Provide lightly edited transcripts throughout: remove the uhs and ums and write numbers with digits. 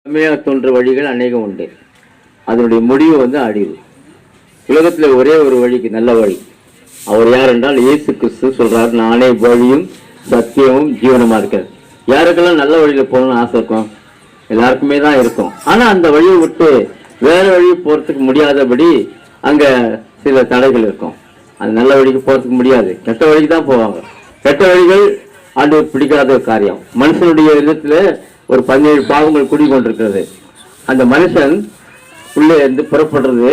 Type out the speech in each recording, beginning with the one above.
உண்மையாக தோன்ற வழிகள் அநேகம் உண்டு. அதனுடைய முடிவு அழிவு. உலகத்தில் ஒரே ஒரு வழிக்கு நல்ல வழி. அவர் யார் என்றால் இயேசு கிறிஸ்து சொல்றார், நானே வழியும் சத்தியமும் ஜீவனமா இருக்கிறது. யாருக்கெல்லாம் நல்ல வழியில போகணும்னு ஆசை இருக்கும்? எல்லாருக்குமே தான் இருக்கும். ஆனா அந்த வழியை விட்டு வேற வழி போறதுக்கு முடியாதபடி அங்க சில தடைகள் இருக்கும். அந்த நல்ல வழிக்கு போறதுக்கு முடியாது, கெட்ட வழிக்கு தான் போவாங்க. கெட்ட வழிகள் ஆண்டவர் பிடிக்காத ஒரு காரியம். மனுஷனுடைய விதத்துல ஒரு 17 பாவங்கள் குடிக்கொண்டிருக்கிறது. அந்த மனுஷன் உள்ளே இருந்து புறப்படுறது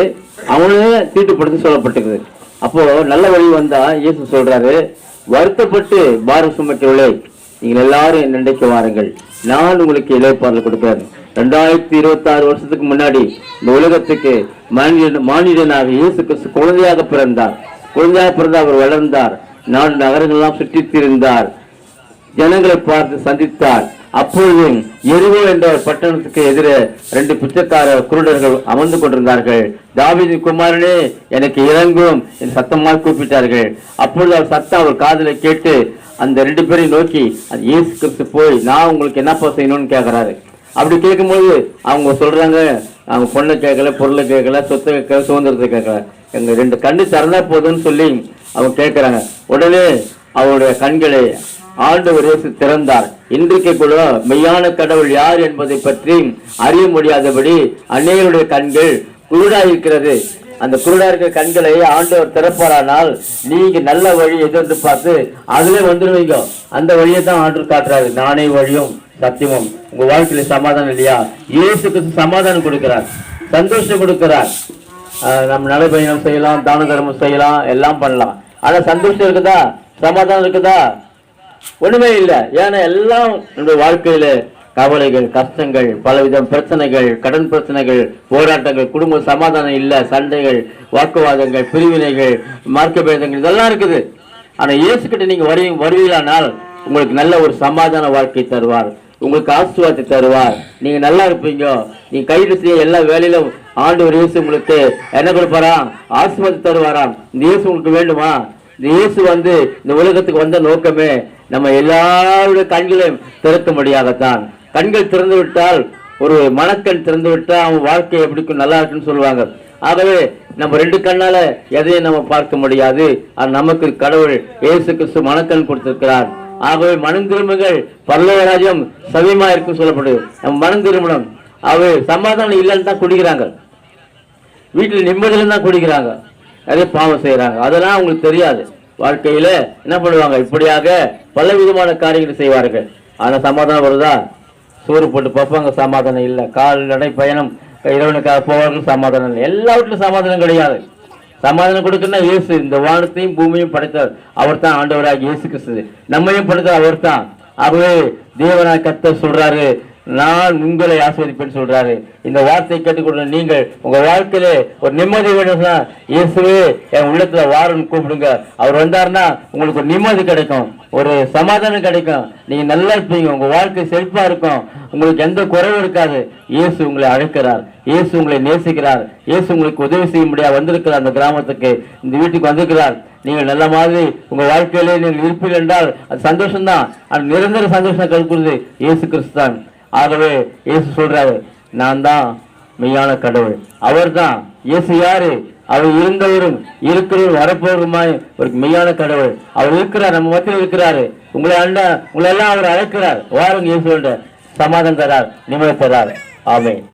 அவனே தீட்டுப்படுத்தி சொல்லப்பட்டிருக்குது. அப்போ நல்ல வழி வந்தா இயேசு சொல்றாரு, வருத்தப்பட்டு பாரம் சுமக்கிறவர்களே நீங்கள் எல்லாரும் என் நினைக்க வாருங்கள், நான் உங்களுக்கு இளைப்பாறுதல் கொடுக்கிறேன். 2026 வருஷத்துக்கு முன்னாடி இந்த உலகத்துக்கு மானிடனாக இயேசு கிறிஸ்து குழந்தையாக பிறந்தார். குழந்தையாக பிறந்த அவர் வளர்ந்தார். 4 நகரங்கள்லாம் சுற்றித் திரிந்தார். ஜனங்களை பார்த்து சந்தித்தார். அப்பொழுது எரிகோ என்ற பட்டணத்துக்கு எதிரே 2 பிச்சைக்கார குருடர்கள் அமர்ந்து கொண்டிருந்தார்கள். தாவீது குமாரனே எனக்கு இறங்கும் என்று சத்தமாக கூப்பிட்டார்கள். அப்பொழுது அவர் சத்தம் அவர் காதலை கேட்டு அந்த 2 பேரையும் நோக்கி இயேசு கிறிஸ்து போய் நான் உங்களுக்கு என்னப்பா செய்யணும்னு கேட்கிறாரு. அப்படி கேட்கும்போது அவங்க சொல்றாங்க, அவங்க பொண்ணை கேட்கல, பொருளை கேட்கல, சொத்தை கேட்கல, சுதந்திரத்தை கேட்கல, எங்க 2 கண்ணு திறந்தா போதுன்னு சொல்லி அவங்க கேட்கிறாங்க. உடனே அவருடைய கண்களை ஆண்டவர் இயேசு திறந்தார். இன்றைக்கு கூட மெய்யான கடவுள் யார் என்பதை பற்றி அறிய முடியாதபடி அநேகருடைய கண்கள் குருடா இருக்கிறது. அந்த குருடா இருக்கிற கண்களை ஆண்டவர் திறப்பாரானால் நீங்க நல்ல வழி எதிர்த்து பார்த்து அதுல வந்துடுவீங்க. அந்த வழியை தான் ஆண்டவர் காட்டுறாரு, நானே வழியும் சத்தியமும். உங்க வாழ்க்கையில சமாதானம் இல்லையா? இயேசுக்கு சமாதானம் கொடுக்கிறார், சந்தோஷம் கொடுக்கிறார். நம்ம நடைபயணம் செய்யலாம், தான தர்மம் செய்யலாம், எல்லாம் பண்ணலாம். ஆனா சந்தோஷம் இருக்குதா? சமாதானம் இருக்குதா? ஒண்ணுமே இல்லை. ஏன்னா எல்லாம் நம்முடைய வாழ்க்கையில கவலைகள், கஷ்டங்கள், பலவித பிரச்சனைகள், கடன் பிரச்சனைகள், போராட்டங்கள், குடும்ப சமாதானம் இல்ல, சண்டைகள், வாக்குவாதங்கள், பிரிவினைகள், மார்க்க பேதங்கள் இதெல்லாம் இருக்குது. ஆனா இயேசு கிட்ட நீங்க வருவீங்களானால் உங்களுக்கு நல்ல ஒரு சமாதான வாழ்க்கை தருவார், உங்களுக்கு ஆசீர்வாதத்தை தருவார், நீங்க நல்லா இருப்பீங்க. நீங்க கைது செய்ய எல்லா வேலையிலும் ஆண்டவர் இயேசு உங்களுக்கு என்ன கொடுப்பாராம்? ஆசீர்வாதத்தை தருவாராம். இந்த இயேசு உங்களுக்கு வேண்டுமா? இந்த இயேசு இந்த உலகத்துக்கு வந்த நோக்கமே நம்ம எல்லாருடைய கண்களையும் திறக்க முடியாதத்தான். கண்கள் திறந்து விட்டால், ஒரு மனக்கண் திறந்து விட்டால் அவன் வாழ்க்கை எப்படி நல்லா இருக்குன்னு சொல்லுவாங்க. ஆகவே நம்ம 2 கண்ணால எதையும் நம்ம பார்க்க முடியாது. அது நமக்கு கடவுள் இயேசு கிறிஸ்து மனக்கண் கொடுத்திருக்கிறார். ஆகவே மனம் திரும்புங்கள், பரலோக ராஜ்யம் சமீபமா இருக்குன்னு சொல்லப்படுது. நம்ம மனம் திரும்பணும். அவை சமாதானம் இல்லைன்னு தான் குடிக்கிறாங்க, வீட்டில் நிம்மதியில தான் குடிக்கிறாங்க, அதே பாவம் செய்யறாங்க. அதெல்லாம் அவங்களுக்கு தெரியாது. வாழ்க்கையில என்ன பண்ணுவாங்க? இப்படியாக பல விதமான காரியங்களை செய்வார்கள். ஆனா சமாதானம் வருதா? சோறு போட்டு பார்ப்பாங்க, சமாதானம் இல்லை. கால்நடை பயணம் இரவனுக்காக போவார்கள், சமாதானம் இல்லை. எல்லா வீட்டிலும் சமாதானம் கிடையாது. சமாதானம் கொடுக்கணும்னா இயேசு இந்த வானத்தையும் பூமியும் படைத்தார். அவர் தான் ஆண்டவராக இயேசு கிறிஸ்து. நம்மையும் படைத்தார் அவர் தான். ஆகவே தேவனாய் கர்த்தர் சொல்றாரு, நான் உங்களை ஆசீர்வதிப்பேன்னு சொல்றாரு. இந்த வார்த்தையை கேட்டுக்கொண்டு நீங்கள் உங்க வாழ்க்கையில ஒரு நிம்மதி வேணும்னா இயேசுவே என் உள்ளத்துல வாருன்னு கூப்பிடுங்க. அவர் வந்தாருன்னா உங்களுக்கு ஒரு நிம்மதி கிடைக்கும், ஒரு சமாதானம் கிடைக்கும், நீங்க நல்லா இருப்பீங்க, உங்க வாழ்க்கை செழிப்பா இருக்கும், உங்களுக்கு எந்த குறைவும் இருக்காது. இயேசு உங்களை அழைக்கிறார், இயேசு உங்களை நேசிக்கிறார், இயேசு உங்களுக்கு உதவி செய்ய முடியாது வந்திருக்கிறார். அந்த கிராமத்துக்கு, இந்த வீட்டுக்கு வந்திருக்கிறார். நீங்கள் நல்ல மாதிரி உங்க வாழ்க்கையிலே நீங்கள் இருப்பீர்கள் என்றால் அது சந்தோஷம்தான். அது நிரந்தர சந்தோஷம் கொடுக்கிறது இயேசு கிறிஸ்து தான். ஆகவே இயேசு சொல்றாரு, நான் தான் மெய்யான கடவுள். அவர் தான். இயேசு யாரு? அவர் இருந்தவரும் இருக்கிறவரும் வரப்போருமாய் ஒரு மெய்யான கடவுள். அவர் இருக்கிறார், நம்ம மத்தியில் இருக்கிறாரு. உங்களை எல்லாம் அவர் அழைக்கிறார். வாருங்க, இயேசு சமாதானம் தரார், நிம்மதி தரார். ஆமென்.